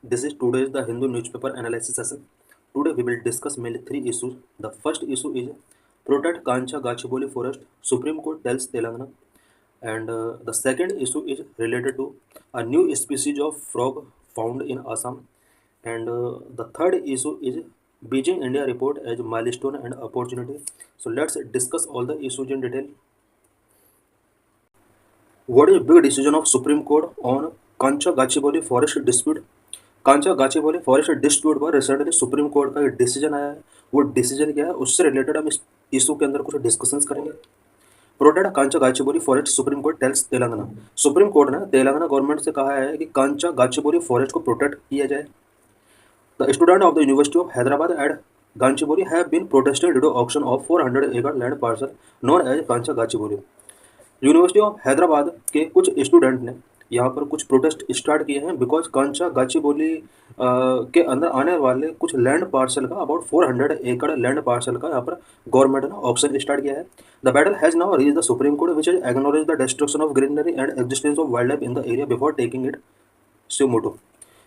This is today's the Hindu newspaper analysis session. Today we will discuss mainly three issues. The first issue is protect Kancha Gachibowli forest. Supreme Court tells Telangana. And the second issue is related to a new species of frog found in Assam. And the third issue is Beijing India report as milestone and opportunity. So let's discuss all the issues in detail. What is big decision of Supreme Court on Kancha Gachibowli forest dispute? Kancha Gachibowli forest dispute पर recently supreme court का एक decision आया है। वो decision क्या है उससे related हम इस इशू के अंदर कुछ डिस्कशंस करेंगे। Protect Kancha Gachibowli forest supreme court tells Telangana. Supreme court ने तेलंगाना गवर्नमेंट से कहा है कि कांचा गाचीबोली फॉरेस्ट को प्रोटेक्ट किया जाए। The student of the university of Hyderabad at Gachibowli have been protested due to auction of 400 acre land parcel known as Kancha Gachibowli. University of Hyderabad के कुछ स्टूडेंट ने यहाँ पर कुछ प्रोटेस्ट स्टार्ट किए हैं बिकॉज कांचा गाचीबोली के अंदर आने वाले कुछ लैंड पार्सल का अबाउट 400 एकड़ लैंड पार्सल का यहाँ पर गवर्नमेंट ने ऑक्शन स्टार्ट किया है। The battle has now reach the supreme court which is acknowledge the destruction of greenery and existence of wild life in the area before taking it suo motu.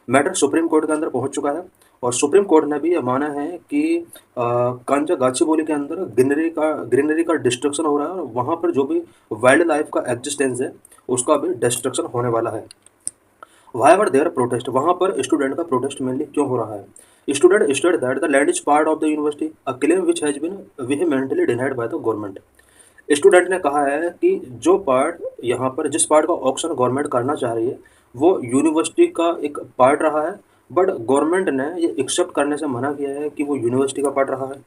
Matter supreme court के अंदर पहुंच चुका है और supreme court ने भी ये माना है कि कांचा गाचीबोली के अंदर ग्रीनरी का डिस्ट्रक्शन हो रहा है और वहाँ पर जो भी वाइल्ड लाइफ का एग्जिस्टेंस है उसका भी डिस्ट्रक्शन होने वाला है। वाई वर देयर प्रोटेस्ट, वहाँ पर स्टूडेंट का प्रोटेस्ट मेनली क्यों हो रहा है? Student state that the land is part of the university, a claim which has been vehemently denied by the government. Student ने कहा है कि जो पार्ट यहाँ पर जिस पार्ट का ऑक्शन गवर्नमेंट करना चाह रही है वो यूनिवर्सिटी का एक पार्ट रहा है, बट गवर्नमेंट ने ये एक्सेप्ट करने से मना किया है कि वो यूनिवर्सिटी का पार्ट रहा है।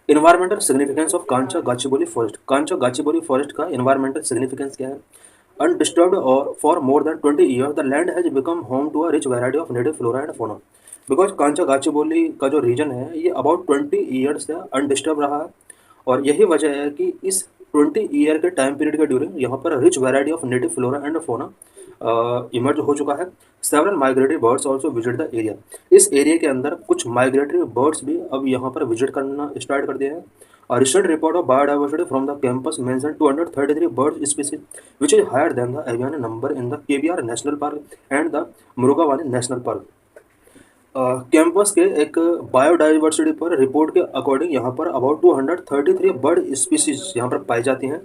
Environmental significance of Kancha Gachibowli forest, Kancha Gachibowli forest का इन्वायरमेंटल सिग्निफिकेंस क्या है? अनडिस्टर्ब्ड और for more than 20 years the land has become home to a rich variety of native flora and fauna. Because Kancha Gachibowli का जो रीजन है ये अबाउट 20 ईयर्स से अनडिस्टर्ब रहा है और यही वजह है कि इस 20 ईयर के टाइम पीरियड के ड्यूरिंग यहाँ पर rich variety of native flora and फोना इमर्ज हो चुका है। Several migratory birds also visit the area, इस एरिया के अंदर कुछ माइग्रेटरी बर्ड्स भी अब यहाँ पर विजिट करना स्टार्ट कर दिए हैं। A recent report of biodiversity from the campus mentioned 233 bird species, which is higher than the avian number in the KBR National Park and the Murugawani National Park. Campus के एक biodiversity पर report के according यहाँ पर about 233 bird species यहाँ पर पाई जाती हैं।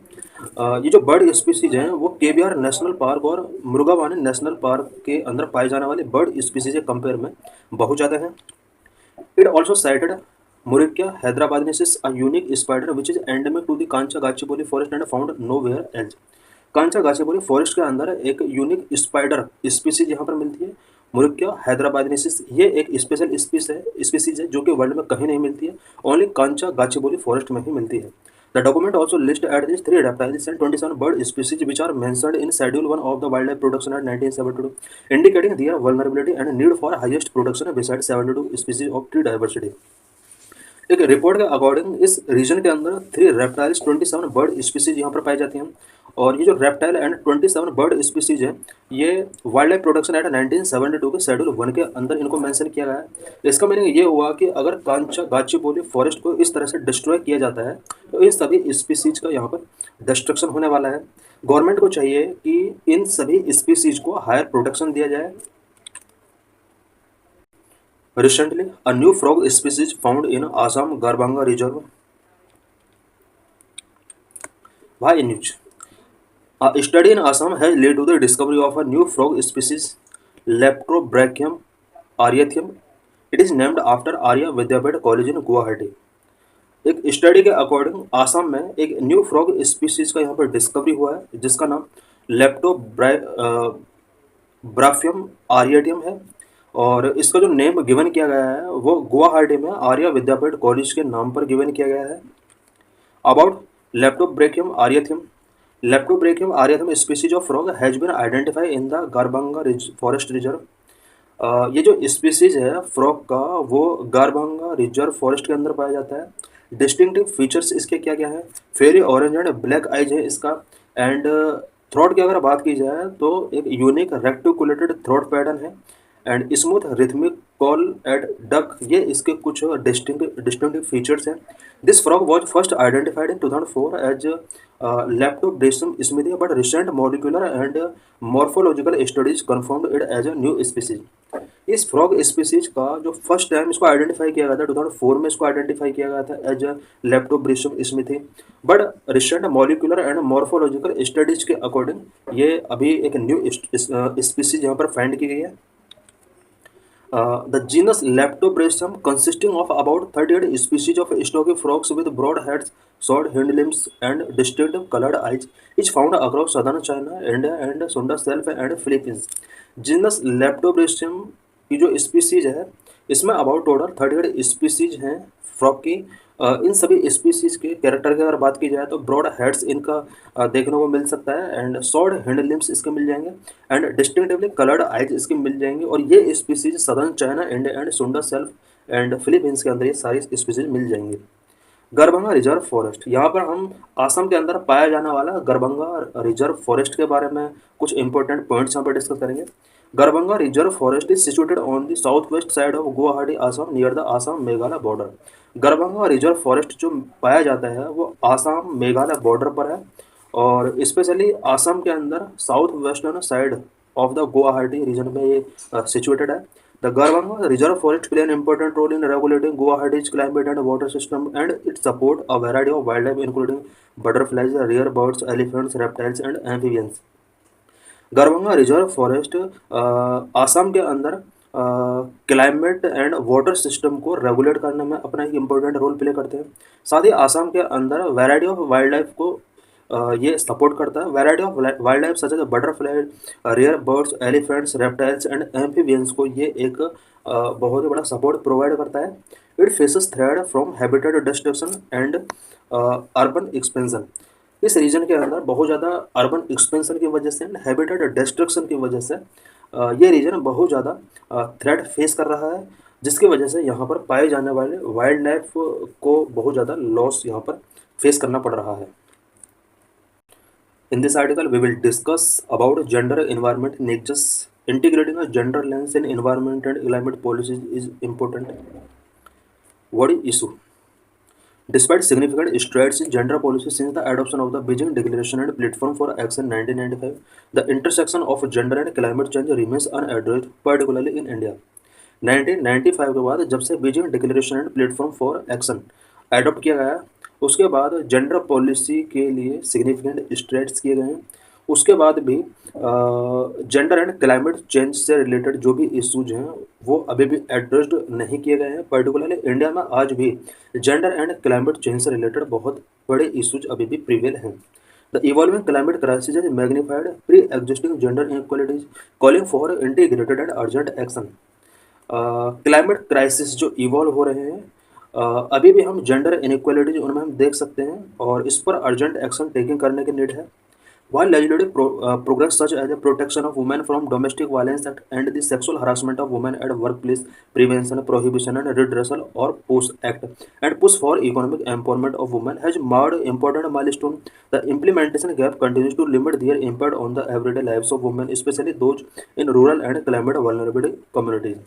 ये जो बर्ड स्पीसीज हैं वो केबीआर नेशनल पार्क और मुरुगावानी नेशनल पार्क के अंदर पाए जाने वाले बर्ड स्पीसीज के कंपेयर में बहुत ज़्यादा हैं। It also cited Murickia hyderabadiensis, a unique spider which is endemic to the Kancha Gachibowli forest and found nowhere else. Kancha Gachibowli forest के अंदर एक यूनिक स्पाइडर स्पीसीज यहाँ पर मिलती है, मुरिक्या हैदराबादिनेसिस। ये एक स्पेशल स्पीसीज है जो कि वर्ल्ड में कहीं नहीं मिलती है, ओनली कांचा गाचीबोली फॉरेस्ट में ही मिलती है। The document also list at this 3 reptiles and 27 bird species which are mentioned in Schedule 1 of the Wildlife Protection Act 1972, indicating their vulnerability and need for highest protection besides 72 species of tree diversity. एक report के according इस reason के अंदर 3 reptiles 27 bird species यहाँ पर पाई जाती हैं और ये जो रेप्टाइल एंड 27 बर्ड स्पीसीज हैं ये वाइल्ड लाइफ प्रोटेक्शन एक्ट 1972 के शेड्यूल 1 के अंदर इनको मेंशन किया गया है। इसका मीनिंग ये हुआ कि अगर कांचा गाचीबोली फॉरेस्ट को इस तरह से डिस्ट्रॉय किया जाता है तो इन सभी स्पीसीज का यहाँ पर डिस्ट्रक्शन होने वाला है। गवर्नमेंट को चाहिए कि इन सभी स्पीसीज को हायर प्रोटेक्शन दिया जाए। Recently, a new frog species found in Assam Garbhanga Reserve. Why news? A study in Assam has led to the discovery of a new frog species, Leptobrachium aryathium. It is named after Arya Vidyapith College in Guwahati. एक study के according Assam में एक new frog species का यहाँ पर discovery हुआ है जिसका नाम लेप्टोब्राफियम आरियटियम है और इसका जो नेम गिवन किया गया है वो गुवाहाटी में आर्य विद्यापीठ कॉलेज के नाम पर गिवन किया गया है। About leptobrachium aryatium species of frog has been identified in the Garbhanga forest reserve. ये जो स्पीसीज है फ्रॉग का वो गारबंगा रिजर्व फॉरेस्ट के अंदर पाया जाता है। डिस्टिंक्टिव फीचर्स इसके क्या क्या है? फेरी ऑरेंज एंड ब्लैक आइज है इसका एंड थ्रोट की अगर बात की जाए तो एक यूनिक रेक्टिकुलेटेड थ्रोट पैटर्न है and smooth rhythmic call at dusk, ये इसके कुछ डिस्टिंक्टिव फीचर्स हैं। This frog was first identified in 2004 as leptobrachium smithi but recent molecular and morphological studies confirmed it as a new species. इस frog species का जो first time इसको identify किया गया था 2004 में, इसको आइडेंटिफाई किया गया था as a leptobrachium smithi. But recent molecular and morphological studies के अकॉर्डिंग ये अभी एक न्यू स्पीसीज यहाँ पर फाइंड की गई है। The genus Leptobracum, consisting of about 38 species of stocky frogs with broad heads, short hind limbs, and distinctive colored eyes, is found across southern China, India, and Sunda Self and Philippines. Genus Leptobracum की जो species है, इसमें about total 38 species हैं frog की। इन सभी species के character की अगर बात की जाए तो ब्रॉड हेड्स इनका देखने को मिल सकता है, एंड शॉर्ट हैंड लिम्स इसके मिल जाएंगे, एंड डिस्टिंक्टिवली कलर्ड आइज इसके मिल जाएंगे। और ये species southern China, India and सुंडा सेल्फ एंड फिलीपींस के अंदर ये सारी स्पीसीज मिल जाएंगी। गरबंगा रिजर्व फॉरेस्ट, यहाँ पर हम असम के अंदर पाया जाने वाला गरबंगा रिजर्व फॉरेस्ट के बारे में कुछ इंपॉर्टेंट पॉइंट्स यहाँ पर डिस्कस करेंगे। Garbhanga reserve forest is situated on the south west side of Guwahati Assam near the Assam Meghalaya border. Garbhanga reserve forest जो पाया जाता है वो असम मेघालय बॉर्डर पर है, और स्पेशली असम के अंदर south western side of the Guwahati region में ये सिचुएटेड है। The Garbhanga Reserve Forest play an important role in regulating Guwahati's climate and water system, and it support a variety of wildlife including butterflies, rare birds, elephants, reptiles and amphibians. Garbhanga reserve forest Assam के अंदर climate and water system को regulate करने में अपना एक important role play करते हैं। साथ ही आसाम के अंदर वैरायटी ऑफ वाइल्ड लाइफ को ये सपोर्ट करता है। Variety of wildlife such as butterfly, rare birds, elephants, reptiles and amphibians को ये एक बहुत ही बड़ा सपोर्ट प्रोवाइड करता है। It faces threat from habitat destruction and urban expansion. इस रीजन के अंदर बहुत ज़्यादा अर्बन एक्सपेंशन की वजह से एंड हैबिटेट डिस्ट्रक्शन की वजह से ये रीजन बहुत ज़्यादा थ्रेट फेस कर रहा है, जिसकी वजह से यहाँ पर पाए जाने वाले वाइल्ड लाइफ को बहुत ज़्यादा लॉस यहाँ पर फेस करना पड़ रहा है। In this article, we will discuss about gender environment nexus. Integrating a gender lens in environment and climate policies is important. What is issue? Despite significant strides in gender policy since the adoption of the Beijing Declaration and Platform for Action 1995, the intersection of gender and climate change remains unaddressed, particularly in India. 1995 के बाद जब से Beijing declaration and platform for action adopt किया गया, उसके बाद gender policy के लिए सिग्निफिकेंट स्ट्रेट्स किए गए हैं। उसके बाद भी जेंडर एंड क्लाइमेट चेंज से रिलेटेड जो भी इश्यूज हैं वो अभी भी एड्रेस्ड नहीं किए गए हैं। पर्टिकुलरली इंडिया में आज भी जेंडर एंड क्लाइमेट चेंज से रिलेटेड बहुत बड़े इश्यूज अभी भी प्रिवेल हैं। The evolving climate crisis has magnified pre-existing gender inequalities, calling for integrated and urgent action. Climate crisis जो इवॉल्व हो रहे हैं, अभी भी हम जेंडर इनइक्वालिटीज उनमें हम देख सकते हैं, और इस पर अर्जेंट एक्शन टेकिंग करने की नीड है। While legislative progress such as the Protection of Women from Domestic Violence Act and the Sexual Harassment of Women at Workplace Prevention, Prohibition and Redressal or POS Act and push for economic empowerment of women has marked important milestone, the implementation gap continues to limit their impact on the everyday lives of women, especially those in rural and climate vulnerable communities.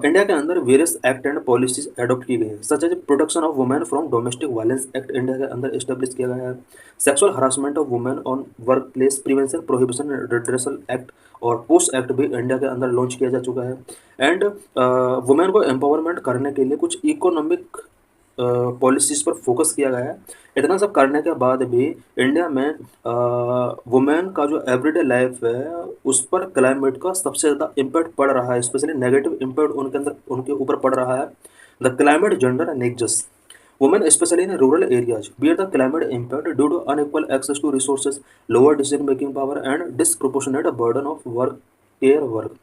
India के अंदर various act and policies adopt की गई हैं, such as protection of women from domestic violence act India के अंदर establish किया गया है। Sexual harassment of women on work place prevention prohibition redressal act और पोस्ट एक्ट भी इंडिया के अंदर लॉन्च किया जा चुका है। एंड वुमेन को एम्पावरमेंट करने के लिए कुछ इकोनॉमिक पॉलिसीज पर फोकस किया गया है। इतना सब करने के बाद भी इंडिया में वुमेन का जो एवरीडे लाइफ है उस पर क्लाइमेट का सबसे ज़्यादा इम्पैक्ट पड़ रहा है, स्पेशली नेगेटिव इम्पैक्ट उनके ऊपर पड़ रहा है। The climate gender nexus women specially in rural areas bear the climate impact due to unequal access to resources, lower decision making power and disproportionate burden of work care work.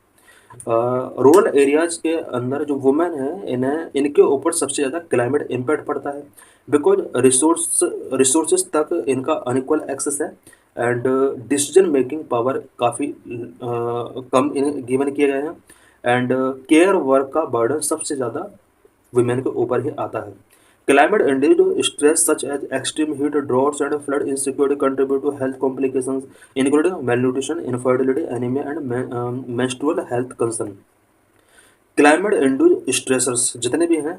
Rural areas के अंदर जो women है इन्हें इनके ऊपर सबसे ज़्यादा climate impact पड़ता है, बिकॉज रिसोर्सेज तक इनका अनइक्वल एक्सेस है, एंड डिसीजन मेकिंग पावर काफ़ी कम इन्हें गिवन किए गए हैं, एंड केयर वर्क का बर्डन सबसे ज़्यादा वुमेन के ऊपर ही आता है। Climate induced stress such as extreme heat, droughts, and flood insecurity contribute to health complications, including malnutrition, infertility, anemia, and menstrual health concern. Climate induced stressors जितने भी हैं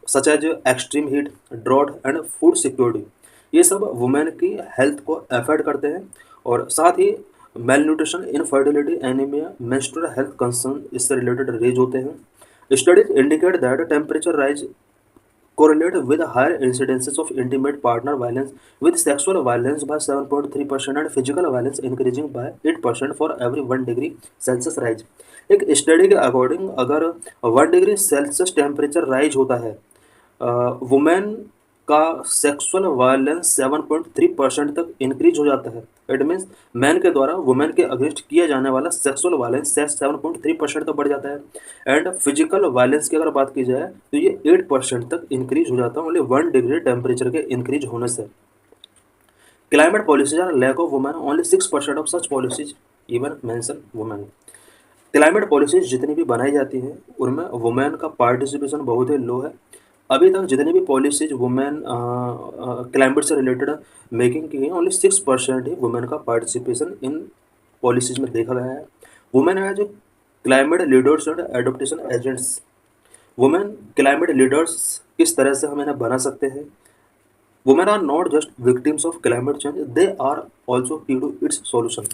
such as extreme heat, drought and food security, ये सब women की health को affect करते हैं, और साथ ही male nutrition, infertility, anaemia, menstrual health concern इससे रिलेटेड रेज होते हैं। Studies indicate that temperature rise correlate with higher incidences of intimate partner violence, with sexual violence by 7.3% and physical violence increasing by 8% for every 1 degree Celsius rise। एक study के according अगर 1 degree Celsius temperature rise होता है, women का sexual violence 7.3% तक increase हो जाता है। इट मीन्स मैन के द्वारा वुमेन के अगेंस्ट किया जाने वाला सेक्सुअल वायलेंस 7.3% तक बढ़ जाता है। एंड फिजिकल वायलेंस की अगर बात की जाए तो ये 8% तक इंक्रीज हो जाता है ओनली 1 डिग्री टेम्परेचर के इंक्रीज होने से। Climate policies are lack of women, only 6% of such policies even mention women. Climate policies जितनी भी बनाई जाती हैं उनमें वुमेन का पार्टिसिपेशन बहुत ही लो है। अभी तक जितनी भी पॉलिसीज वुमेन क्लाइमेट से रिलेटेड मेकिंग की है, ओनली 6% ही वुमेन का पार्टिसिपेशन इन पॉलिसीज में देखा गया है। वुमेन है जो climate leaders and adaptation agents. Women climate leaders किस तरह से हम इन्हें बना सकते हैं? Women are not just victims of climate change, they are also key to its solution.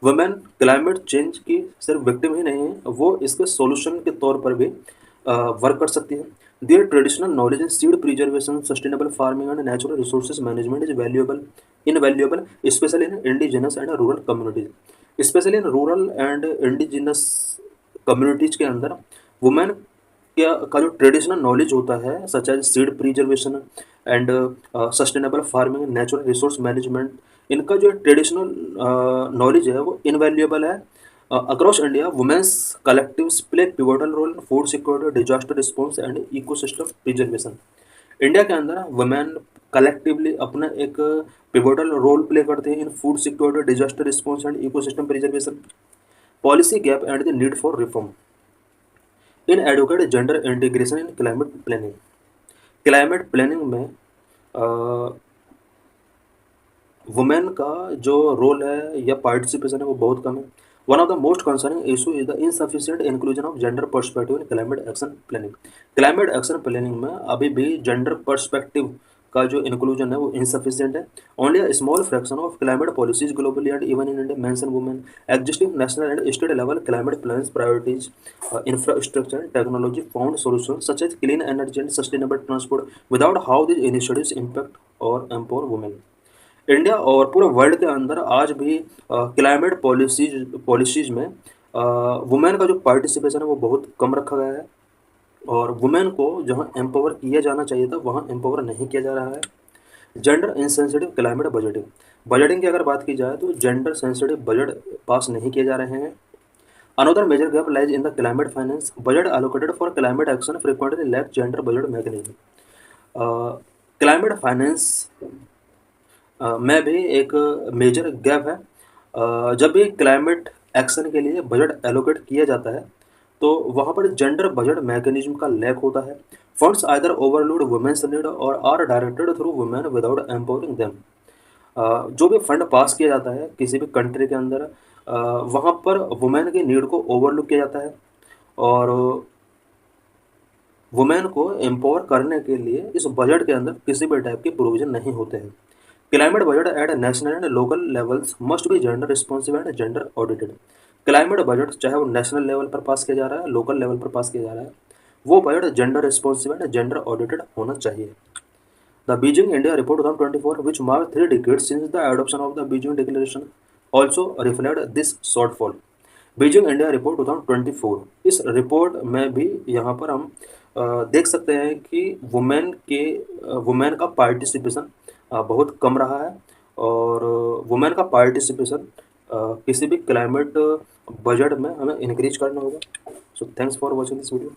Women climate change की सिर्फ विक्टिम ही नहीं है, वो इसके सॉल्यूशन के तौर पर भी वर्क कर सकती है। There traditional knowledge in seed preservation, sustainable farming and natural resources management is valuable invaluable, specially in indigenous and rural communities. Specially in rural and indigenous communities के अंदर वुमेन क्या का जो ट्रेडिशनल नॉलेज होता है such as seed preservation and sustainable farming, natural resource management, इनका जो traditional knowledge है वो इनवैल्यूएबल है। Across India women's collectives play pivotal role in food security, disaster response and ecosystem preservation. India के अंदर women collectively अपना एक pivotal role play करते हैं इन food security, disaster response and ecosystem preservation. Policy gap and the need for reform. In advocate gender integration in climate planning. Climate planning में women का जो role है या पार्टिसिपेशन है वो बहुत कम है। One of the most concerning issue is the insufficient inclusion of gender perspective in climate action planning. Climate action planning में अभी भी जेंडर पर्सपेक्टिव का जो इंक्लूजन है वो इनसफिशिएंट है। Only a small fraction of climate policies globally and even in India mention women. Existing national and state level climate plans priorities infrastructure and technology found solutions such as clean energy and sustainable transport without how these initiatives impact or empower women। India और पूरे world के अंदर आज भी climate policies में women का जो participation है वो बहुत कम रखा गया है और वुमेन को जहां एम्पावर किया जाना चाहिए था वहां एम्पावर नहीं किया जा रहा है। Gender insensitive climate budgeting. Budgeting की अगर बात की जाए तो जेंडर सेंसिटिव बजट पास नहीं किए जा रहे हैं। Another major gap lies in the climate finance. Budget allocated for climate action frequently lack gender budget mechanism। Climate finance में भी एक मेजर गैप है। जब भी क्लाइमेट एक्शन के लिए बजट एलोकेट किया जाता है तो वहाँ पर जेंडर बजट मैकेनिज्म का लैक होता है। Funds either overload women's need और are directed through women without empowering them. जो भी फंड पास किया जाता है किसी भी कंट्री के अंदर वहाँ पर वुमेन की नीड को ओवरलुक किया जाता है और वुमेन को एम्पावर करने के लिए इस बजट के अंदर किसी भी टाइप के प्रोविजन नहीं होते हैं। Climate budget at national and local levels must be gender responsive and gender audited. Climate budget चाहे वो नेशनल लेवल पर पास किया जा रहा है, लोकल लेवल पर पास किया जा रहा है, वो budget gender responsive and gender audited होना चाहिए। The Beijing India Report 2024, which marked 3 decades since the adoption of the Beijing Declaration, also reflected this shortfall। Beijing India report 2024, इस रिपोर्ट में भी यहाँ पर हम देख सकते हैं कि वुमेन का पार्टिसिपेशन बहुत कम रहा है और वुमेन का पार्टिसिपेशन किसी भी क्लाइमेट बजट में हमें इंक्रीज करना होगा। So thanks for watching this video.